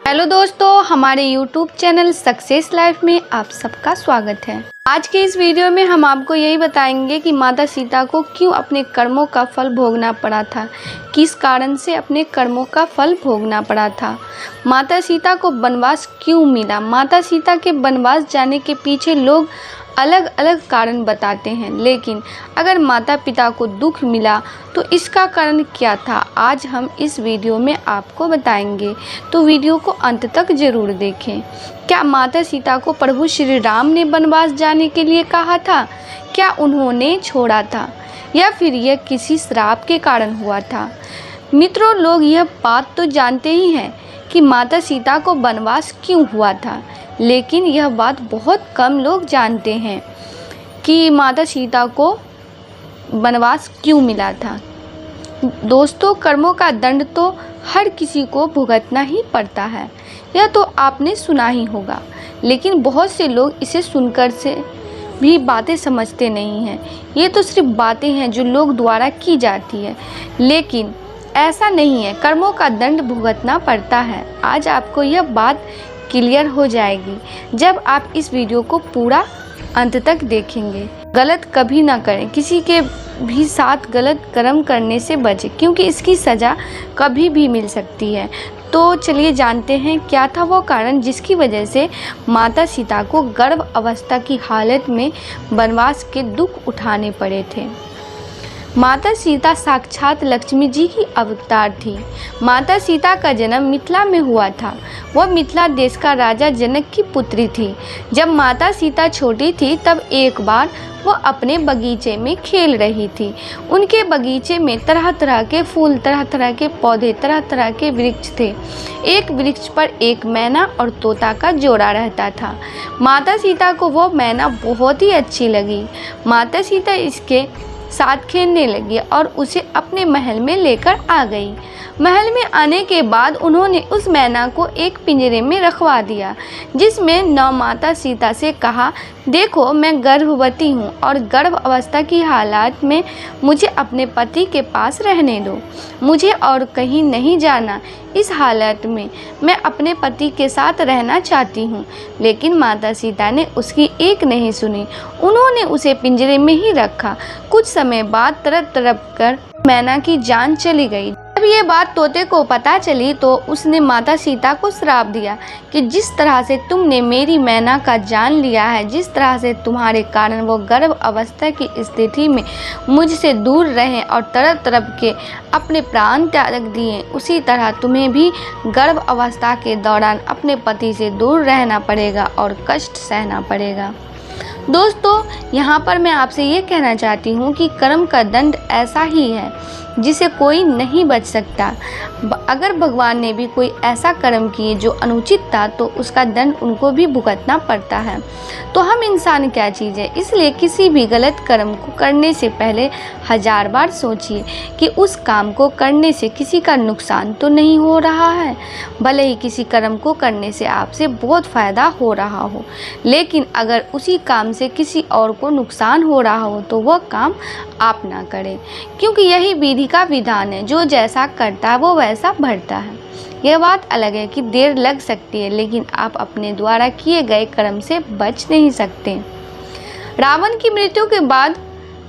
Hello दोस्तों, हमारे YouTube channel success life में आप सबका स्वागत है। आज के इस वीडियो में हम आपको यही बताएंगे कि माता सीता को क्यों अपने कर्मों का फल भोगना पड़ा था, किस कारण से अपने कर्मों का फल भोगना पड़ा था, माता सीता को वनवास क्यों मिला। माता सीता के वनवास जाने के पीछे लोग अलग अलग कारण बताते हैं, लेकिन अगर माता पिता को दुख मिला तो इसका कारण क्या था, आज हम इस वीडियो में आपको बताएंगे। तो वीडियो को अंत तक ज़रूर देखें। क्या माता सीता को प्रभु श्री राम ने वनवास जाने के लिए कहा था? क्या उन्होंने छोड़ा था या फिर यह किसी श्राप के कारण हुआ था? मित्रों, लोग यह बात तो जानते ही हैं कि माता सीता को वनवास क्यों हुआ था, लेकिन यह बात बहुत कम लोग जानते हैं कि माता सीता को वनवास क्यों मिला था। दोस्तों, कर्मों का दंड तो हर किसी को भुगतना ही पड़ता है, यह तो आपने सुना ही होगा, लेकिन बहुत से लोग इसे सुनकर से भी बातें समझते नहीं हैं। ये तो सिर्फ बातें हैं जो लोग द्वारा की जाती है, लेकिन ऐसा नहीं है। कर्मों का दंड भुगतना पड़ता है। आज आपको यह बात क्लियर हो जाएगी जब आप इस वीडियो को पूरा अंत तक देखेंगे। गलत कभी ना करें, किसी के भी साथ गलत कर्म करने से बचें, क्योंकि इसकी सज़ा कभी भी मिल सकती है। तो चलिए जानते हैं क्या था वो कारण जिसकी वजह से माता सीता को गर्भ अवस्था की हालत में वनवास के दुख उठाने पड़े थे। माता सीता साक्षात लक्ष्मी जी की अवतार थी। माता सीता का जन्म मिथिला में हुआ था। वह मिथिला देश का राजा जनक की पुत्री थी। जब माता सीता छोटी थी तब एक बार वह अपने बगीचे में खेल रही थी। उनके बगीचे में तरह तरह के फूल, तरह तरह के पौधे, तरह तरह के वृक्ष थे। एक वृक्ष पर एक मैना और तोता का जोड़ा रहता था। माता सीता को वह मैना बहुत ही अच्छी लगी। माता सीता इसके साथ खेलने लगी और उसे अपने महल में लेकर आ गई। महल में आने के बाद उन्होंने उस मैना को एक पिंजरे में रखवा दिया, जिसमें नौ माता सीता से कहा, देखो मैं गर्भवती हूँ और गर्भ अवस्था की हालात में मुझे अपने पति के पास रहने दो, मुझे और कहीं नहीं जाना। इस हालत में मैं अपने पति के साथ रहना चाहती हूँ। लेकिन माता सीता ने उसकी एक नहीं सुनी। उन्होंने उसे पिंजरे में ही रखा। कुछ समय बाद तड़प तड़प कर मैना की जान चली गई। जब ये बात तोते को पता चली तो उसने माता सीता को श्राप दिया कि जिस तरह से तुमने मेरी मैना का जान लिया है, जिस तरह से तुम्हारे कारण वो गर्भ अवस्था की स्थिति में मुझसे दूर रहें और तड़प तड़प के अपने प्राण त्याग दिए, उसी तरह तुम्हें भी गर्भ अवस्था के दौरान अपने पति से दूर रहना पड़ेगा और कष्ट सहना पड़ेगा। दोस्तों, यहाँ पर मैं आपसे ये कहना चाहती हूँ कि कर्म का दंड ऐसा ही है जिसे कोई नहीं बच सकता। अगर भगवान ने भी कोई ऐसा कर्म किए जो अनुचित था तो उसका दंड उनको भी भुगतना पड़ता है। तो हम इंसान क्या चीज़ है, इसलिए किसी भी गलत कर्म को करने से पहले 1000 बार सोचिए कि उस काम को करने से किसी का नुकसान तो नहीं हो रहा है। भले ही किसी कर्म को करने से आपसे बहुत फ़ायदा हो रहा हो, लेकिन अगर उसी काम से किसी और को नुकसान हो रहा हो तो वह काम आप ना करें, क्योंकि यही विधि का विधान है। जो जैसा करता है वो वैसा भरता है। यह बात अलग है कि देर लग सकती है, लेकिन आप अपने द्वारा किए गए कर्म से बच नहीं सकते। रावण की मृत्यु के बाद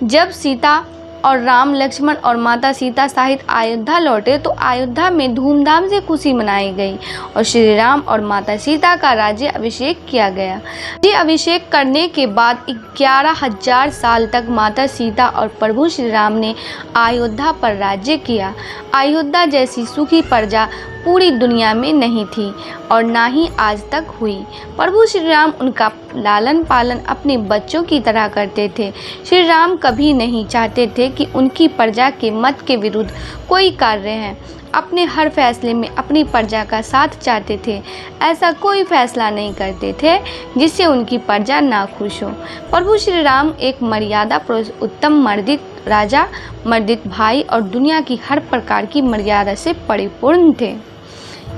जब सीता और राम, लक्ष्मण और माता सीता सहित अयोध्या लौटे तो अयोध्या में धूमधाम से खुशी मनाई गई और श्री राम और माता सीता का राज्य अभिषेक किया गया। राज्य अभिषेक करने के बाद 11,000 साल तक माता सीता और प्रभु श्री राम ने अयोध्या पर राज्य किया। अयोध्या जैसी सुखी प्रजा पूरी दुनिया में नहीं थी और ना ही आज तक हुई। प्रभु श्री राम उनका लालन पालन अपने बच्चों की तरह करते थे। श्री राम कभी नहीं चाहते थे कि उनकी प्रजा के मत के विरुद्ध कोई कार्य है। अपने हर फैसले में अपनी प्रजा का साथ चाहते थे। ऐसा कोई फैसला नहीं करते थे जिससे उनकी प्रजा ना खुश हो। प्रभु श्री राम एक मर्यादा उत्तम, मर्दित राजा, मर्दित भाई और दुनिया की हर प्रकार की मर्यादा से परिपूर्ण थे।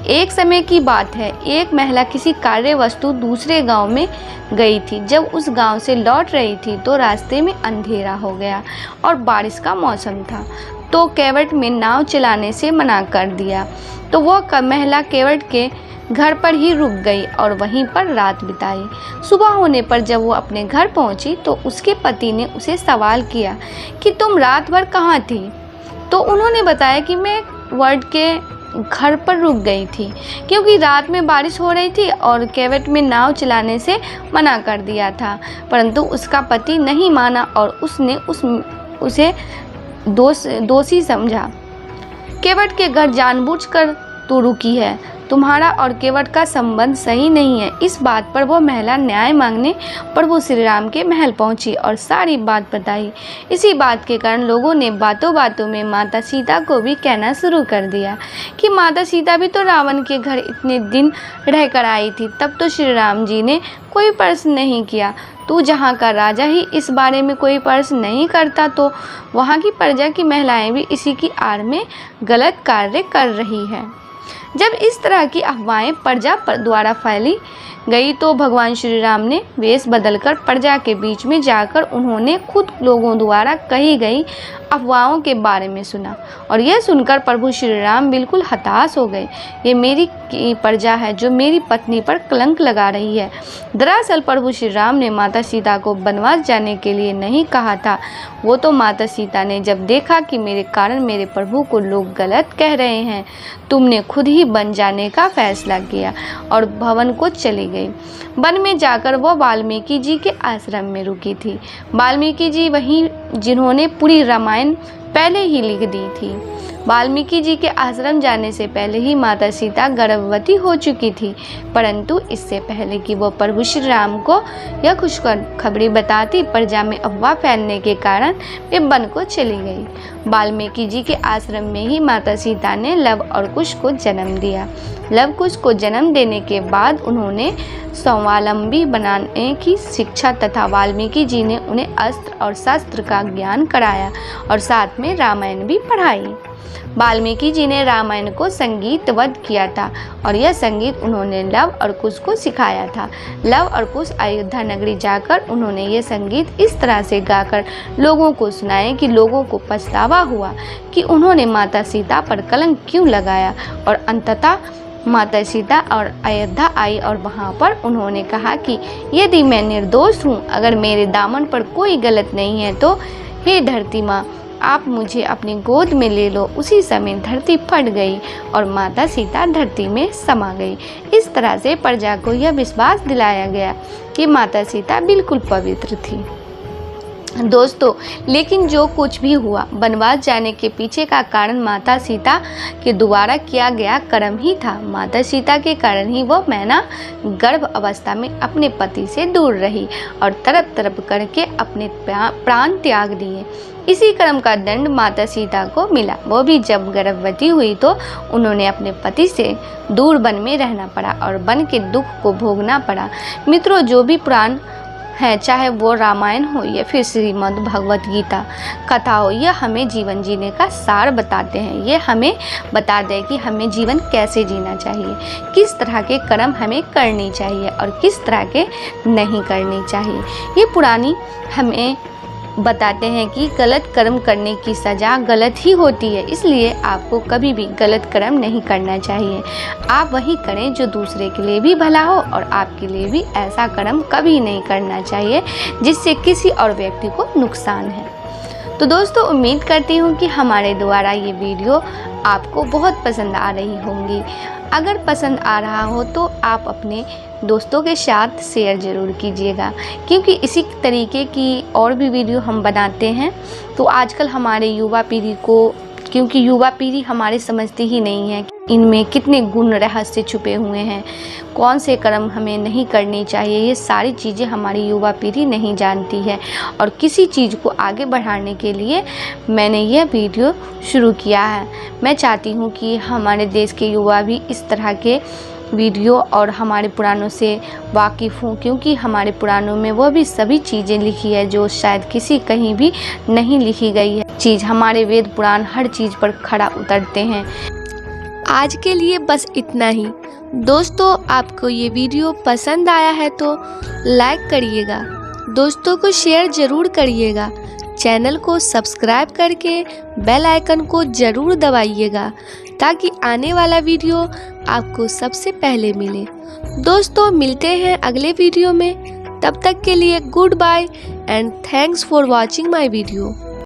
एक समय की बात है, एक महिला किसी कार्य वस्तु दूसरे गांव में गई थी। जब उस गांव से लौट रही थी तो रास्ते में अंधेरा हो गया और बारिश का मौसम था, तो केवट में नाव चलाने से मना कर दिया। तो वह महिला केवट के घर पर ही रुक गई और वहीं पर रात बिताई। सुबह होने पर जब वो अपने घर पहुंची तो उसके पति ने उसे सवाल किया कि तुम रात भर कहाँ थी? तो उन्होंने बताया कि मैं वर्ड के घर पर रुक गई थी क्योंकि रात में बारिश हो रही थी और केवट में नाव चलाने से मना कर दिया था, परंतु उसका पति नहीं माना और उसने उसे दोषी समझा। केवट के घर जानबूझकर तू रुकी है, तुम्हारा और केवट का संबंध सही नहीं है। इस बात पर वो महिला न्याय मांगने प्रभु श्री राम के महल पहुंची और सारी बात बताई। इसी बात के कारण लोगों ने बातों बातों में माता सीता को भी कहना शुरू कर दिया कि माता सीता भी तो रावण के घर इतने दिन रहकर आई थी, तब तो श्री राम जी ने कोई प्रश्न नहीं किया। तू जहाँ का राजा ही इस बारे में कोई प्रश्न नहीं करता तो वहाँ की प्रजा की महिलाएं भी इसी की आड़ में गलत कार्य कर रही है। जब इस तरह की अफवाहें प्रजा द्वारा फैली गई तो भगवान श्री राम ने वेश बदलकर प्रजा के बीच में जाकर उन्होंने खुद लोगों द्वारा कही गई अफवाहों के बारे में सुना और यह सुनकर प्रभु श्री राम बिल्कुल हताश हो गए। ये मेरी प्रजा है जो मेरी पत्नी पर कलंक लगा रही है। दरअसल प्रभु श्री राम ने माता सीता को वनवास जाने के लिए नहीं कहा था, वो तो माता सीता ने जब देखा कि मेरे कारण मेरे प्रभु को लोग गलत कह रहे हैं, तुमने खुद ही वन जाने का फैसला किया और भवन को चली गई। वन में जाकर वो वाल्मीकि जी के आश्रम में रुकी थी। वाल्मीकि जी वहीं जिन्होंने पूरी रामायण पहले ही लिख दी थी। वाल्मीकि जी के आश्रम जाने से पहले ही माता सीता गर्भवती हो चुकी थी, परंतु इससे पहले कि वो प्रभु श्री राम को यह खुशखबरी बताती, प्रजा में अफवाह फैलने के कारण वे वन को चली गई। वाल्मीकि जी के आश्रम में ही माता सीता ने लव और कुश को जन्म दिया। लव कुश को जन्म देने के बाद उन्होंने स्वावलंबी बनाने की शिक्षा तथा वाल्मीकि जी ने उन्हें अस्त्र और शस्त्र का ज्ञान कराया और साथ में रामायण भी पढ़ाई। वाल्मीकि जी ने रामायण को संगीतबद्ध किया था और यह संगीत उन्होंने लव और कुश को सिखाया था। लव और कुश अयोध्या नगरी जाकर उन्होंने ये संगीत इस तरह से गाकर लोगों को सुनाए कि लोगों को पछतावा हुआ कि उन्होंने माता सीता पर कलंक क्यों लगाया और अंततः माता सीता और अयोध्या आई और वहाँ पर उन्होंने कहा कि यदि मैं निर्दोष हूँ, अगर मेरे दामन पर कोई गलत नहीं है तो हे धरती माँ, आप मुझे अपनी गोद में ले लो। उसी समय धरती फट गई और माता सीता धरती में समा गई। इस तरह से प्रजा को यह विश्वास दिलाया गया कि माता सीता बिल्कुल पवित्र थी। दोस्तों, लेकिन जो कुछ भी हुआ, वनवास जाने के पीछे का कारण माता सीता के द्वारा किया गया कर्म ही था। माता सीता के कारण ही वो मैना गर्भ अवस्था में अपने पति से दूर रही और तड़प तड़प करके अपने प्राण त्याग दिए। इसी कर्म का दंड माता सीता को मिला। वो भी जब गर्भवती हुई तो उन्होंने अपने पति से दूर वन में रहना पड़ा और वन के दुख को भोगना पड़ा। मित्रों, जो भी पुराण है, चाहे वो रामायण हो या फिर श्रीमद् भगवत गीता कथा हो, यह हमें जीवन जीने का सार बताते हैं। ये हमें बता दें कि हमें जीवन कैसे जीना चाहिए, किस तरह के कर्म हमें करनी चाहिए और किस तरह के नहीं करनी चाहिए। ये पुरानी हमें बताते हैं कि गलत कर्म करने की सज़ा गलत ही होती है, इसलिए आपको कभी भी गलत कर्म नहीं करना चाहिए। आप वही करें जो दूसरे के लिए भी भला हो और आपके लिए भी ऐसा कर्म कभी नहीं करना चाहिए जिससे किसी और व्यक्ति को नुकसान है। तो दोस्तों, उम्मीद करती हूँ कि हमारे द्वारा ये वीडियो आपको बहुत पसंद आ रही होंगी। अगर पसंद आ रहा हो तो आप अपने दोस्तों के साथ शेयर ज़रूर कीजिएगा, क्योंकि इसी तरीके की और भी वीडियो हम बनाते हैं। तो आजकल हमारे युवा पीढ़ी को, क्योंकि युवा पीढ़ी हमारे समझती ही नहीं है इनमें कितने गुण रहस्य छुपे हुए हैं, कौन से कर्म हमें नहीं करनी चाहिए, ये सारी चीज़ें हमारी युवा पीढ़ी नहीं जानती है। और किसी चीज़ को आगे बढ़ाने के लिए मैंने यह वीडियो शुरू किया है। मैं चाहती हूँ कि हमारे देश के युवा भी इस तरह के वीडियो और हमारे पुराणों से वाकिफ़ हूँ, क्योंकि हमारे पुराणों में वो भी सभी चीज़ें लिखी है जो शायद किसी कहीं भी नहीं लिखी गई है चीज़। हमारे वेद पुराण हर चीज़ पर खड़ा उतरते हैं। आज के लिए बस इतना ही। दोस्तों, आपको ये वीडियो पसंद आया है तो लाइक करिएगा, दोस्तों को शेयर ज़रूर करिएगा, चैनल को सब्सक्राइब करके बेल आइकन को ज़रूर दबाइएगा ताकि आने वाला वीडियो आपको सबसे पहले मिले। दोस्तों मिलते हैं अगले वीडियो में, तब तक के लिए goodbye and thanks for watching my video.